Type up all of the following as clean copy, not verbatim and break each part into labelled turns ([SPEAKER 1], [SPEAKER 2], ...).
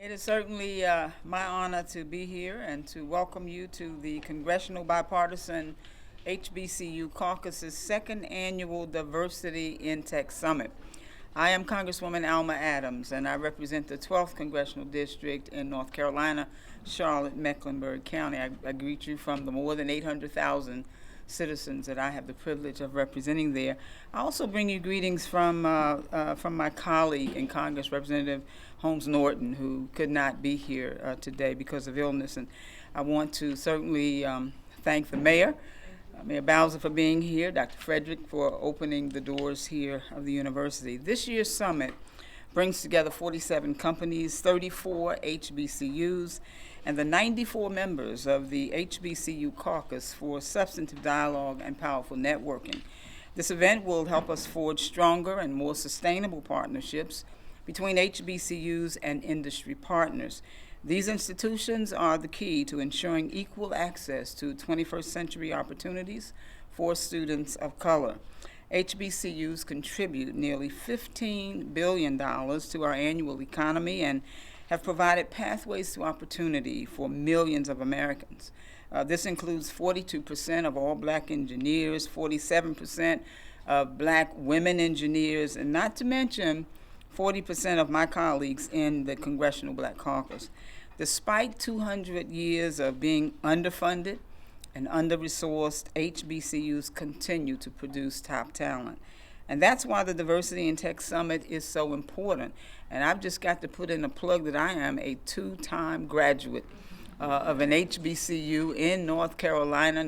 [SPEAKER 1] It is certainly my honor to be here and to welcome you to the Congressional Bipartisan HBCU Caucus's second annual Diversity in Tech Summit. I am Congresswoman Alma Adams, and I represent the 12th Congressional District in North Carolina, Charlotte, Mecklenburg County. I greet you from the more than 800,000 citizens that I have the privilege of representing there. I also bring you greetings from my colleague in Congress, Representative Holmes Norton, who could not be here today because of illness. And I want to certainly thank the mayor, Mayor Bowser, for being here, Dr. Frederick for opening the doors here of the university. This year's summit brings together 47 companies, 34 HBCUs, and the 94 members of the HBCU Caucus for substantive dialogue and powerful networking. This event will help us forge stronger and more sustainable partnerships between HBCUs and industry partners. These institutions are the key to ensuring equal access to 21st century opportunities for students of color. HBCUs contribute nearly $15 billion to our annual economy and have provided pathways to opportunity for millions of Americans. This includes 42% of all black engineers, 47% of black women engineers, and not to mention 40% of my colleagues in the Congressional Black Caucus. Despite 200 years of being underfunded and under-resourced, HBCUs continue to produce top talent. And that's why the Diversity in Tech Summit is so important. And I've just got to put in a plug that I am a two-time graduate of an HBCU in North Carolina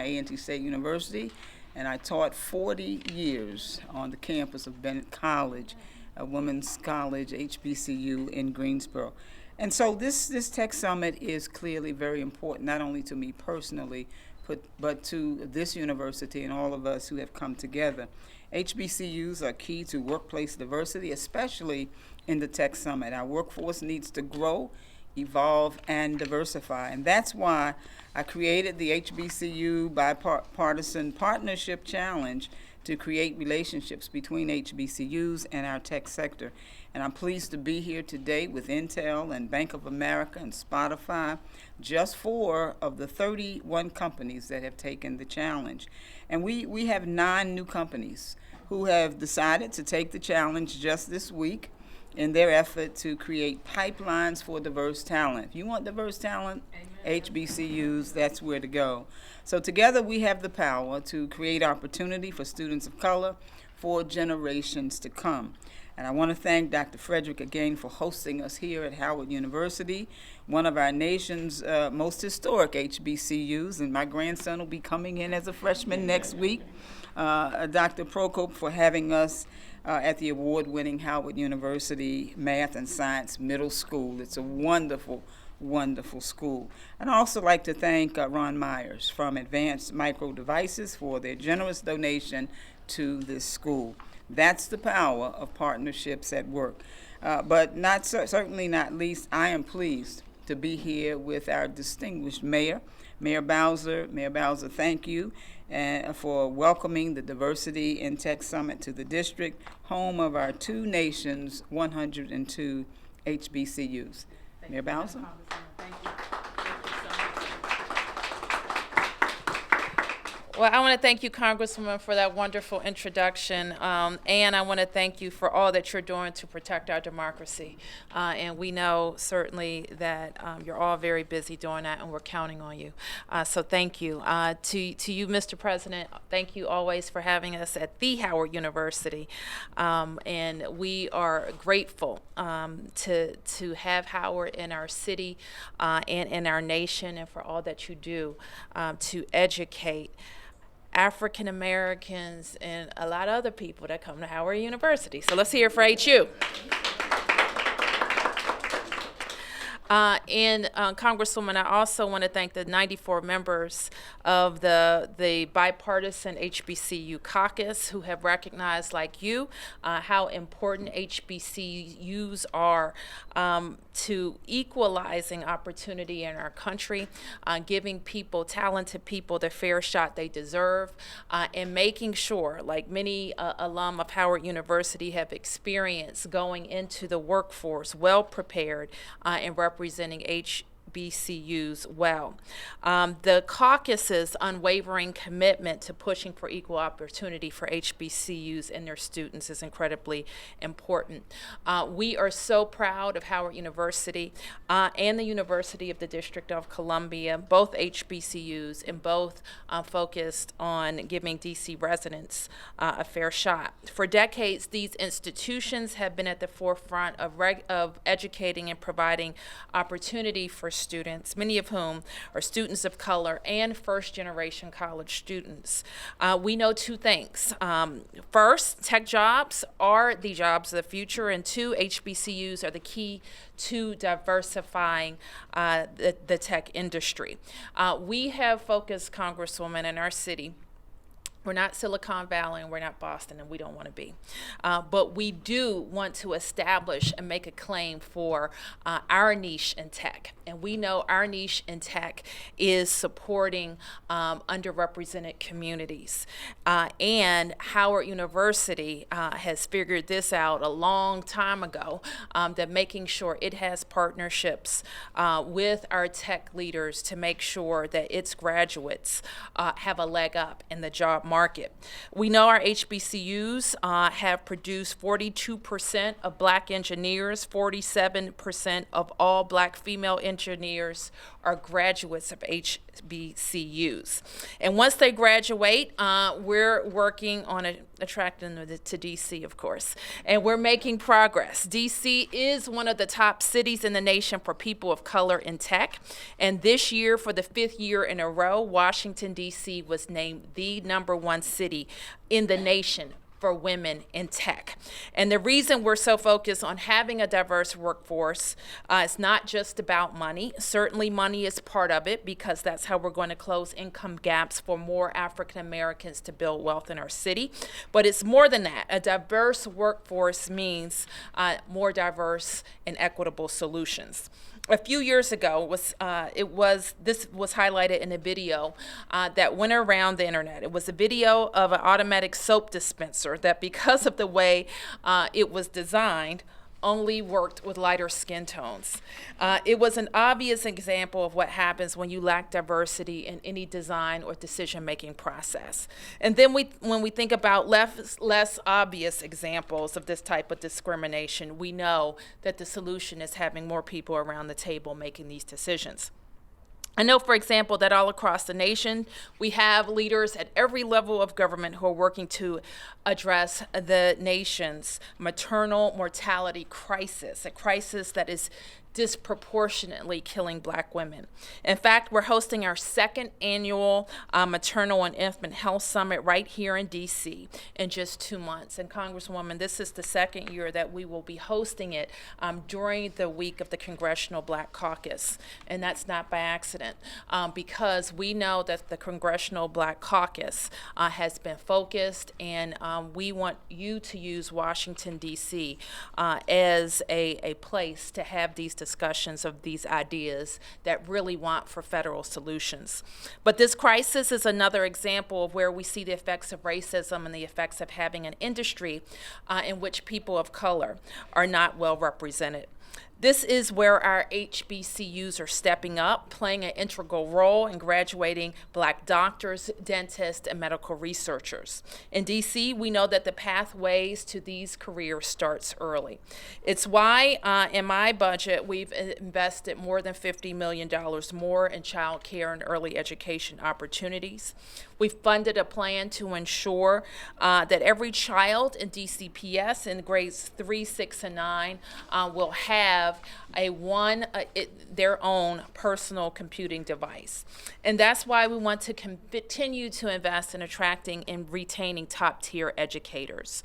[SPEAKER 1] A&T State University, and I taught 40 years on the campus of Bennett College, a women's college, HBCU in Greensboro. And so this Tech Summit is clearly very important, not only to me personally, but to this university and all of us who have come together. HBCUs are key to workplace diversity, especially in the Tech Summit. Our workforce needs to grow, evolve, and diversify. And that's why I created the HBCU Bipartisan Partnership Challenge to create relationships between HBCUs and our tech sector. And I'm pleased to be here today with Intel and Bank of America and Spotify, just 4 of the 31 companies that have taken the challenge. And we have 9 new companies who have decided to take the challenge just this week in their effort to create pipelines for diverse talent. If you want diverse talent, HBCUs, that's where to go. So together we have the power to create opportunity for students of color for generations to come. And I want to thank Dr. Frederick again for hosting us here at Howard University, one of our nation's most historic HBCUs, and my grandson will be coming in as a freshman next week. Dr. Prokop for having us at the award-winning Howard University Math and Science Middle School. It's a wonderful, wonderful school. And I'd also like to thank Ron Myers from Advanced Micro Devices for their generous donation to this school. That's the power of partnerships at work. But certainly not least, I am pleased to be here with our distinguished mayor, Mayor Bowser. Mayor Bowser, thank you for welcoming the Diversity in Tech Summit to the district, home of our 2 nations' 102 HBCUs. Mayor Bowser.
[SPEAKER 2] Thank you. Well, I want to thank you, Congresswoman, for that wonderful introduction, and I want to thank you for all that you're doing to protect our democracy. And we know certainly that you're all very busy doing that, and we're counting on you. So thank you. To you, Mr. President, thank you always for having us at the Howard University. And we are grateful to have Howard in our city and in our nation, and for all that you do to educate African Americans and a lot of other people that come to Howard University. So let's hear it for HU. Congresswoman, I also want to thank the 94 members of the bipartisan HBCU caucus who have recognized, like you, how important HBCUs are to equalizing opportunity in our country, giving people, talented people, the fair shot they deserve, and making sure, like many alum of Howard University have experienced, going into the workforce well prepared and representing HBCUs well. The caucus's unwavering commitment to pushing for equal opportunity for HBCUs and their students is incredibly important. We are so proud of Howard University and the University of the District of Columbia, both HBCUs, and both focused on giving DC residents a fair shot. For decades, these institutions have been at the forefront of educating and providing opportunity for students, many of whom are students of color and first-generation college students. We know two things. First, tech jobs are the jobs of the future, and two, HBCUs are the key to diversifying the tech industry. We have focused, Congresswoman, in our city. We're not Silicon Valley and we're not Boston, and we don't want to be. But we do want to establish and make a claim for our niche in tech. And we know our niche in tech is supporting underrepresented communities. And Howard University has figured this out a long time ago, that making sure it has partnerships with our tech leaders to make sure that its graduates have a leg up in the job market. We know our HBCUs have produced 42% of black engineers, 47% of all black female engineers are graduates of HBCUs. And once they graduate, we're working on attracting them to DC, of course, and we're making progress. DC is one of the top cities in the nation for people of color in tech, and this year, for the 5th year in a row, Washington, DC was named the #1 city in the nation for women in tech. And the reason we're so focused on having a diverse workforce is not just about money. Certainly money is part of it, because that's how we're going to close income gaps for more African Americans to build wealth in our city. But it's more than that. A diverse workforce means more diverse and equitable solutions. A few years ago, this was highlighted in a video that went around the internet. It was a video of an automatic soap dispenser that, because of the way it was designed, only worked with lighter skin tones. It was an obvious example of what happens when you lack diversity in any design or decision-making process. And then when we think about less obvious examples of this type of discrimination, we know that the solution is having more people around the table making these decisions. I know, for example, that all across the nation, we have leaders at every level of government who are working to address the nation's maternal mortality crisis, a crisis that is disproportionately killing black women. In fact, we're hosting our 2nd annual Maternal and Infant Health Summit right here in DC in just 2 months. And Congresswoman, this is the 2nd year that we will be hosting it during the week of the Congressional Black Caucus. And that's not by accident, because we know that the Congressional Black Caucus has been focused, and we want you to use Washington, D.C. As a place to have these discussions of these ideas that really want for federal solutions. But this crisis is another example of where we see the effects of racism and the effects of having an industry in which people of color are not well represented. This is where our HBCUs are stepping up, playing an integral role in graduating black doctors, dentists, and medical researchers. In DC, we know that the pathways to these careers starts early. It's why in my budget, we've invested more than $50 million more in child care and early education opportunities. We funded a plan to ensure that every child in DCPS in grades 3, 6, and 9 will have their own personal computing device. And that's why we want to continue to invest in attracting and retaining top-tier educators.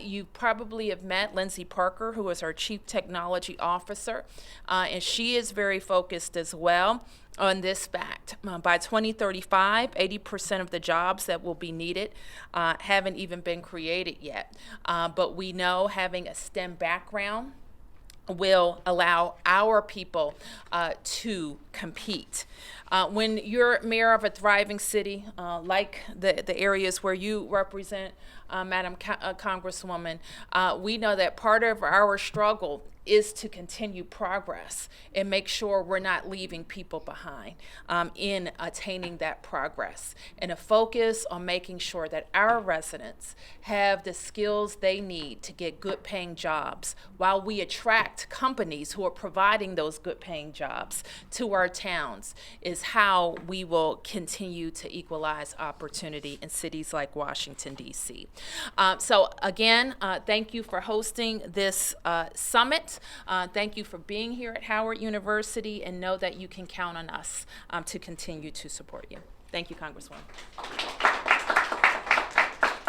[SPEAKER 2] You probably have met Lindsay Parker, who is our Chief Technology Officer, and she is very focused as well on this fact. By 2035, 80% of the jobs that will be needed haven't even been created yet. But we know having a STEM background will allow our people to compete. When you're mayor of a thriving city, like the areas where you represent, Madam Congresswoman, we know that part of our struggle is to continue progress and make sure we're not leaving people behind in attaining that progress, and a focus on making sure that our residents have the skills they need to get good paying jobs while we attract companies who are providing those good paying jobs to our towns is how we will continue to equalize opportunity in cities like Washington, D.C. So again, thank you for hosting this summit. Thank you for being here at Howard University, and know that you can count on us to continue to support you. Thank you, Congresswoman.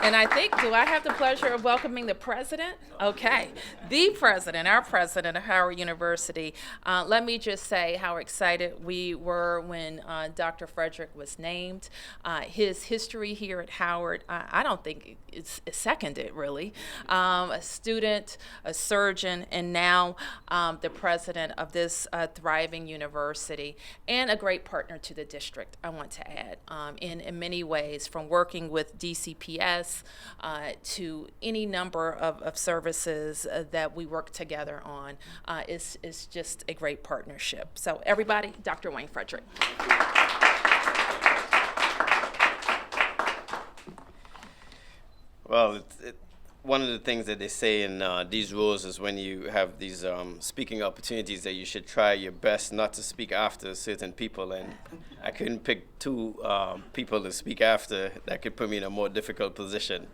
[SPEAKER 2] And I think, do I have the pleasure of welcoming the president? Okay, the president, our president of Howard University. Let me just say how excited we were when Dr. Frederick was named. His history here at Howard, I don't think it's seconded, really. A student, a surgeon, and now the president of this thriving university, and a great partner to the district, I want to add, in many ways, from working with DCPS to any number of services that we work together on is just a great partnership. So everybody, Dr. Wayne Frederick.
[SPEAKER 3] Well, one of the things that they say in these roles is when you have these speaking opportunities that you should try your best not to speak after certain people, and I couldn't pick two people to speak after that could put me in a more difficult position.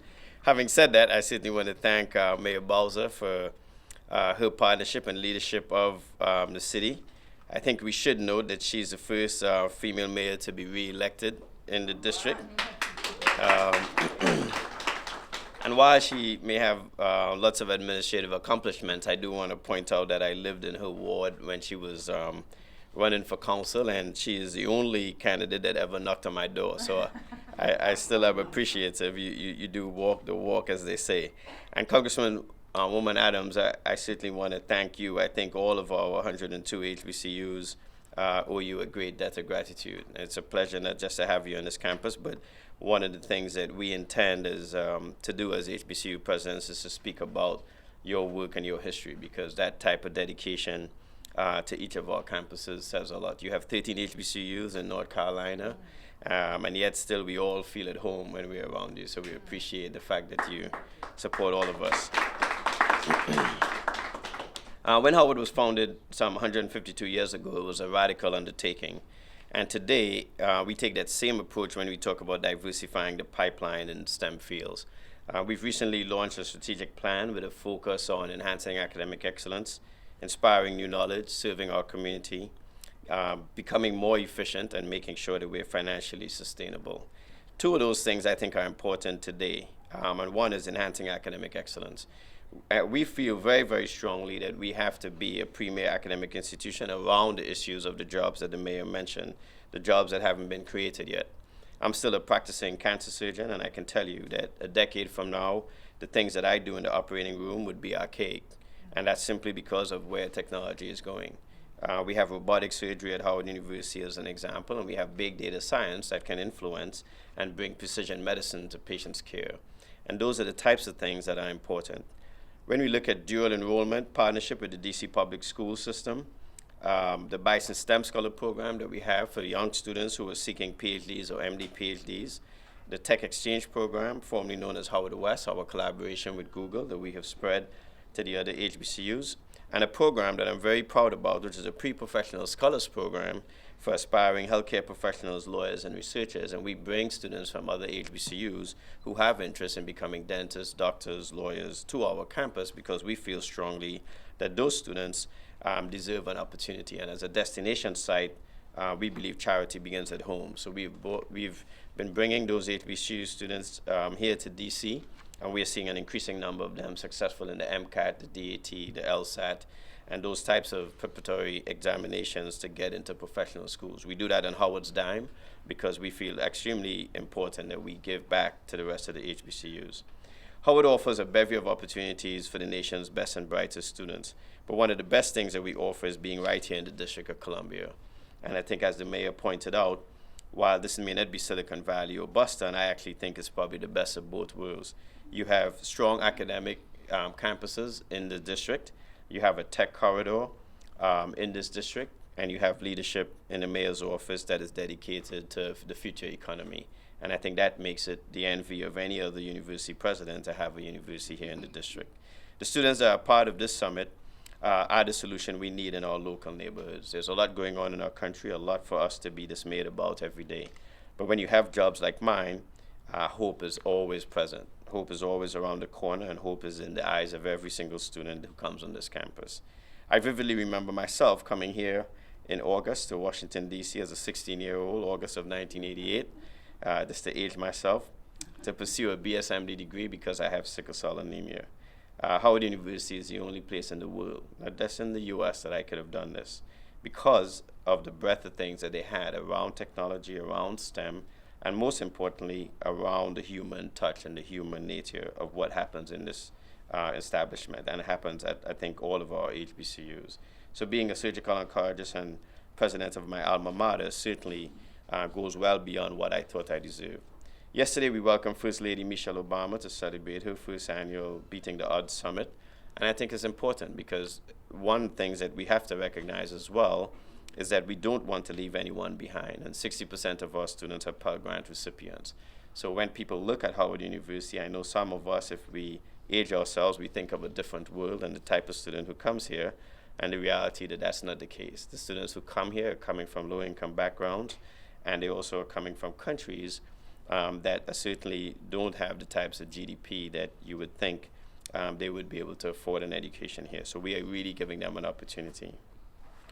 [SPEAKER 3] Having said that, I certainly want to thank Mayor Bowser for her partnership and leadership of the city. I think we should note that she's the first female mayor to be re-elected in the district. And while she may have lots of administrative accomplishments, I do want to point out that I lived in her ward when she was running for council, and she is the only candidate that ever knocked on my door. So I still am appreciative. You do walk the walk, as they say. And Congressman Woman Adams, I certainly want to thank you. I think all of our 102 HBCUs owe you a great debt of gratitude. It's a pleasure not just to have you on this campus, but one of the things that we intend is to do as HBCU presidents is to speak about your work and your history, because that type of dedication to each of our campuses says a lot. You have 13 HBCUs in North Carolina, and yet still we all feel at home when we're around you, so we appreciate the fact that you support all of us. When Howard was founded some 152 years ago, it was a radical undertaking. And today, we take that same approach when we talk about diversifying the pipeline in STEM fields. We've recently launched a strategic plan with a focus on enhancing academic excellence, inspiring new knowledge, serving our community, becoming more efficient, and making sure that we're financially sustainable. Two of those things I think are important today, and one is enhancing academic excellence. We feel very, very strongly that we have to be a premier academic institution around the issues of the jobs that the mayor mentioned, the jobs that haven't been created yet. I'm still a practicing cancer surgeon, and I can tell you that a decade from now, the things that I do in the operating room would be archaic, and that's simply because of where technology is going. We have robotic surgery at Howard University as an example, and we have big data science that can influence and bring precision medicine to patients' care. And those are the types of things that are important. When we look at dual enrollment partnership with the DC public school system, the Bison STEM Scholar program that we have for young students who are seeking PhDs or MD PhDs, the Tech Exchange program, formerly known as Howard West, our collaboration with Google that we have spread to the other HBCUs, and a program that I'm very proud about, which is a pre-professional scholars program for aspiring healthcare professionals, lawyers, and researchers. And we bring students from other HBCUs who have interest in becoming dentists, doctors, lawyers to our campus because we feel strongly that those students deserve an opportunity. And as a destination site, we believe charity begins at home. So we've been bringing those HBCU students here to DC, and we are seeing an increasing number of them successful in the MCAT, the DAT, the LSAT, and those types of preparatory examinations to get into professional schools. We do that on Howard's dime because we feel extremely important that we give back to the rest of the HBCUs. Howard offers a bevy of opportunities for the nation's best and brightest students, but one of the best things that we offer is being right here in the District of Columbia. And I think, as the mayor pointed out, while this may not be Silicon Valley or Boston, I actually think it's probably the best of both worlds. You have strong academic campuses in the district. You have a tech corridor in this district, and you have leadership in the mayor's office that is dedicated to the future economy. And I think that makes it the envy of any other university president to have a university here in the district. The students that are part of this summit are the solution we need in our local neighborhoods. There's a lot going on in our country, a lot for us to be dismayed about every day. But when you have jobs like mine, hope is always present. Hope is always around the corner, and hope is in the eyes of every single student who comes on this campus. I vividly remember myself coming here in August to Washington, D.C. as a 16-year-old, August of 1988, just to age myself, to pursue a BSMD degree because I have sickle cell anemia. Howard University is the only place in the world, not just in the U.S., that I could have done this because of the breadth of things that they had around technology, around STEM, and most importantly, around the human touch and the human nature of what happens in this establishment, and it happens at, I think, all of our HBCUs. So being a surgical oncologist and president of my alma mater certainly goes well beyond what I thought I deserved. Yesterday, we welcomed First Lady Michelle Obama to celebrate her first annual Beating the Odds Summit, and I think it's important because one thing that we have to recognize as well is that we don't want to leave anyone behind, and 60% of our students are Pell Grant recipients. So when people look at Howard University, I know some of us, if we age ourselves, we think of a different world and the type of student who comes here, and the reality that that's not the case. The students who come here are coming from low-income backgrounds, and they also are coming from countries that certainly don't have the types of GDP that you would think they would be able to afford an education here. So we are really giving them an opportunity.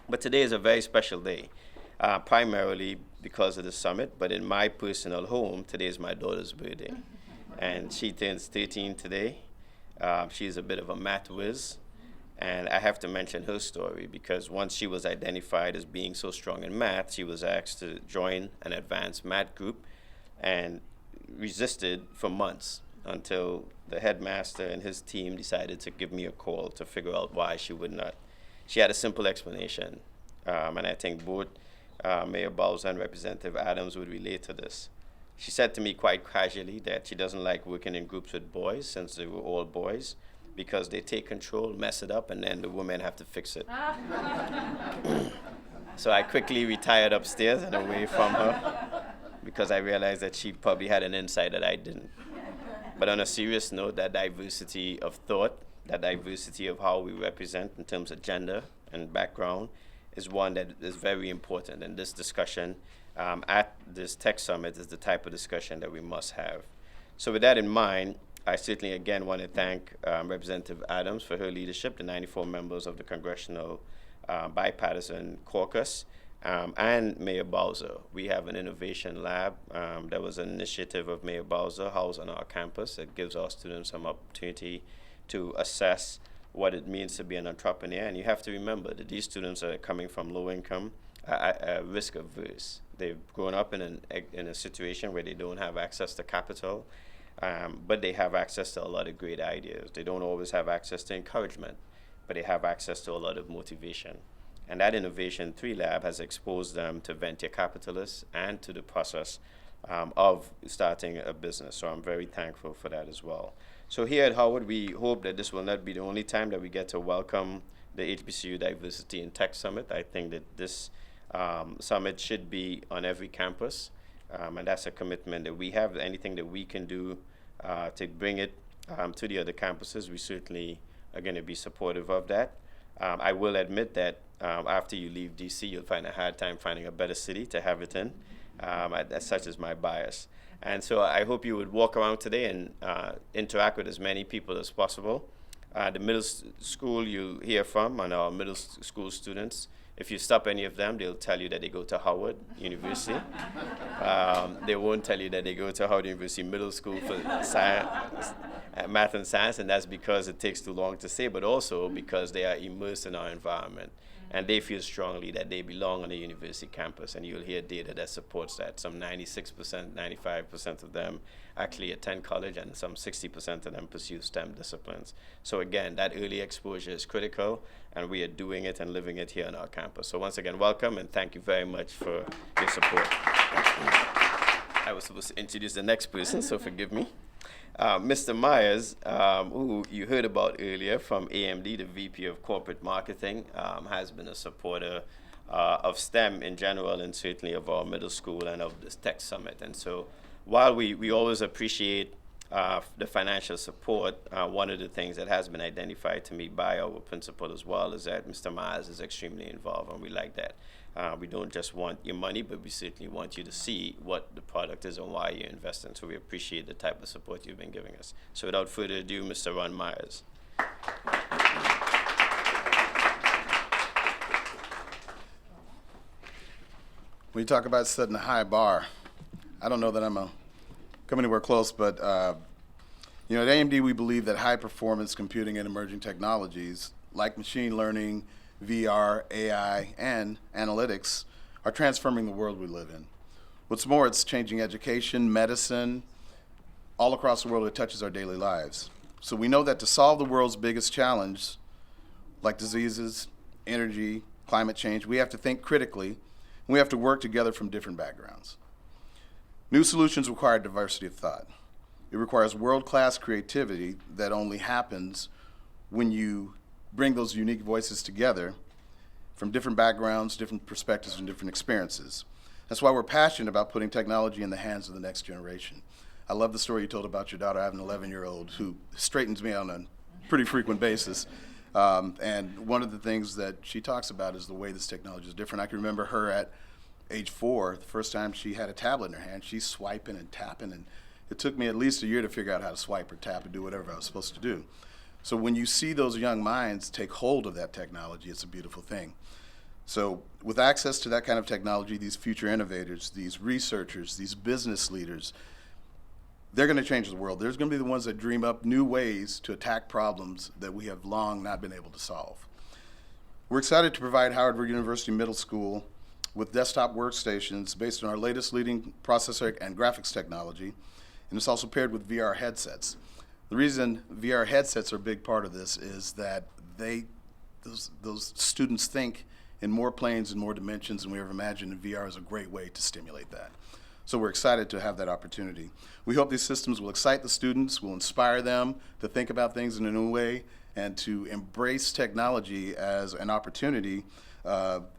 [SPEAKER 3] But today is a very special day, primarily because of the summit, but in my personal home, today is my daughter's birthday. And she turns 13 today. She's a bit of a math whiz. And I have to mention her story because once she was identified as being so strong in math, she was asked to join an advanced math group and resisted for months until the headmaster and his team decided to give me a call to figure out why she would not. She had a simple explanation, and I think both Mayor Bowser and Representative Adams would relate to this. She said to me quite casually that she doesn't like working in groups with boys since they were all boys because they take control, mess it up, and then the women have to fix it. So I quickly retired upstairs and away from her because I realized that she probably had an insight that I didn't. But on a serious note, that diversity of thought, that diversity of how we represent in terms of gender and background is one that is very important. And this discussion at this tech summit is the type of discussion that we must have. So with that in mind, I certainly again want to thank Representative Adams for her leadership, the 94 members of the Congressional Bipartisan Caucus, and Mayor Bowser. We have an innovation lab that was an initiative of Mayor Bowser housed on our campus that gives our students some opportunity to assess what it means to be an entrepreneur. And you have to remember that these students are coming from low income, risk averse. They've grown up in a situation where they don't have access to capital, but they have access to a lot of great ideas. They don't always have access to encouragement, but they have access to a lot of motivation. And that Innovation 3 Lab has exposed them to venture capitalists and to the process of starting a business. So I'm very thankful for that as well. So here at Howard, we hope that this will not be the only time that we get to welcome the HBCU Diversity in Tech Summit. I think that this summit should be on every campus, and that's a commitment that we have. Anything that we can do to bring it to the other campuses, we certainly are going to be supportive of that. I will admit that after you leave DC, you'll find a hard time finding a better city to have it in. That's such as my bias. And so I hope you would walk around today and interact with as many people as possible. The middle school you'll hear from and our middle school students. If you stop any of them, they'll tell you that they go to Howard University. They won't tell you that they go to Howard University Middle School for science, math and science, and that's because it takes too long to say, but also because they are immersed in our environment. And they feel strongly that they belong on the university campus, and you'll hear data that supports that. Some 96%, 95% of them actually attend college, and some 60% of them pursue STEM disciplines. So again, that early exposure is critical, and we are doing it and living it here on our campus. So once again, welcome, and thank you very much for your support. I was supposed to introduce the next person, so forgive me. Mr. Myers, who you heard about earlier from AMD, the VP of Corporate Marketing, has been a supporter of STEM in general and certainly of our middle school and of this Tech Summit. And so while we always appreciate the financial support, one of the things that has been identified to me by our principal as well is that Mr. Myers is extremely involved, and we like that. We don't just want your money, but we certainly want you to see what the product is and why you're investing. So we appreciate the type of support you've been giving us. So without further ado, Mr. Ron Myers.
[SPEAKER 4] When you talk about setting a high bar, I don't know that I'm come anywhere close, but at AMD we believe that high performance computing and emerging technologies like machine learning, VR, AI, and analytics are transforming the world we live in. What's more, it's changing education, medicine, all across the world. It touches our daily lives. So we know that to solve the world's biggest challenge, like diseases, energy, climate change, we have to think critically, and we have to work together from different backgrounds. New solutions require diversity of thought. It requires world-class creativity that only happens when you bring those unique voices together from different backgrounds, different perspectives, and different experiences. That's why we're passionate about putting technology in the hands of the next generation. I love the story you told about your daughter. I have an 11-year-old who straightens me on a pretty frequent basis. And one of the things that she talks about is the way this technology is different. I can remember her at age 4, the first time she had a tablet in her hand, she's swiping and tapping, and it took me at least a year to figure out how to swipe or tap and do whatever I was supposed to do. So when you see those young minds take hold of that technology, it's a beautiful thing. So with access to that kind of technology, these future innovators, these researchers, these business leaders, they're going to change the world. There's going to be the ones that dream up new ways to attack problems that we have long not been able to solve. We're excited to provide Howard University Middle School with desktop workstations based on our latest leading processor and graphics technology, and it's also paired with VR headsets. The reason VR headsets are a big part of this is that those students think in more planes and more dimensions than we ever imagined, and VR is a great way to stimulate that. So we're excited to have that opportunity. We hope these systems will excite the students, will inspire them to think about things in a new way, and to embrace technology as an opportunity,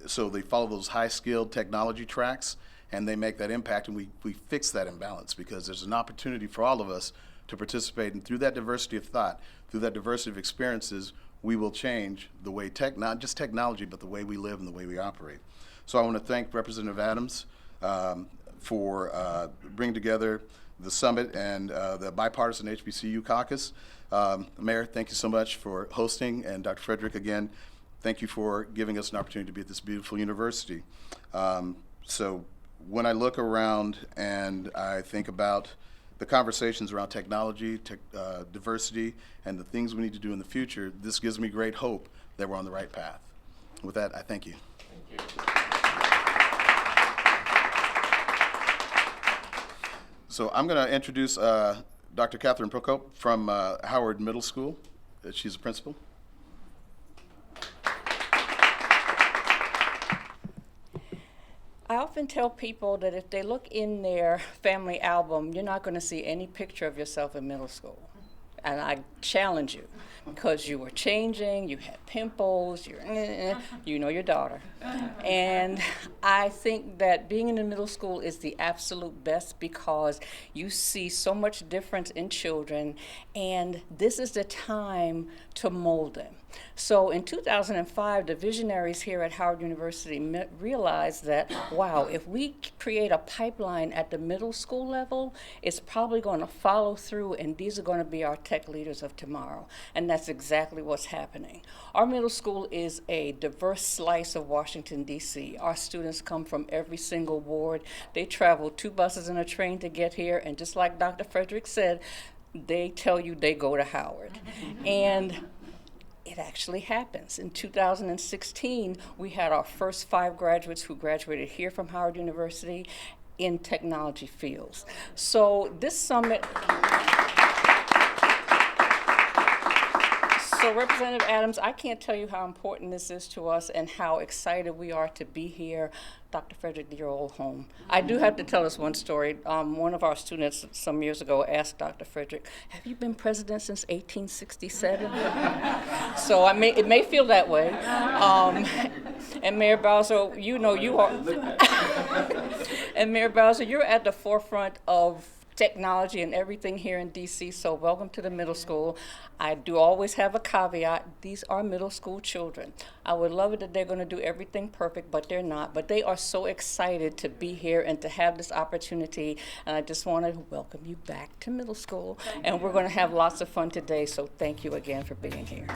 [SPEAKER 4] so they follow those high-skilled technology tracks, and they make that impact, and we fix that imbalance, because there's an opportunity for all of us to participate, and through that diversity of thought, through that diversity of experiences, we will change the way not just technology, but the way we live and the way we operate. So I want to thank Representative Adams for bringing together the summit and the bipartisan HBCU caucus. Mayor, thank you so much for hosting, and Dr. Frederick, again, thank you for giving us an opportunity to be at this beautiful university. So when I look around and I think about the conversations around technology, diversity, and the things we need to do in the future, this gives me great hope that we're on the right path. With that, I thank you.
[SPEAKER 3] Thank you.
[SPEAKER 4] So I'm going to introduce Dr. Catherine Prokop from Howard Middle School. She's a principal.
[SPEAKER 5] I often tell people that if they look in their family album, you're not going to see any picture of yourself in middle school. And I challenge you, because you were changing, you had pimples, you know your daughter. And I think that being in the middle school is the absolute best, because you see so much difference in children, and this is the time to mold them. So in 2005, the visionaries here at Howard University realized that, wow, if we create a pipeline at the middle school level, it's probably going to follow through, and these are going to be our tech leaders of tomorrow. And that's exactly what's happening. Our middle school is a diverse slice of Washington, D.C. Our students come from every single ward. They travel 2 buses and a train to get here, and just like Dr. Frederick said, they tell you they go to Howard. And it actually happens. In 2016, we had our first 5 graduates who graduated here from Howard University in technology fields. So this summit, so Representative Adams, I can't tell you how important this is to us and how excited we are to be here. Dr. Frederick, your old home. I do have to tell us one story. One of our students some years ago asked Dr. Frederick, have you been president since 1867? So it may feel that way. And Mayor Bowser, you know you are. And Mayor Bowser, you're at the forefront of technology and everything here in DC, so welcome to the middle school. I do always have a caveat. These are middle school children. I would love it that they're going to do everything perfect, but they're not. But they are so excited to be here and to have this opportunity, and I just want to welcome you back to middle school. And we're going to have lots of fun today, so thank you again for being here.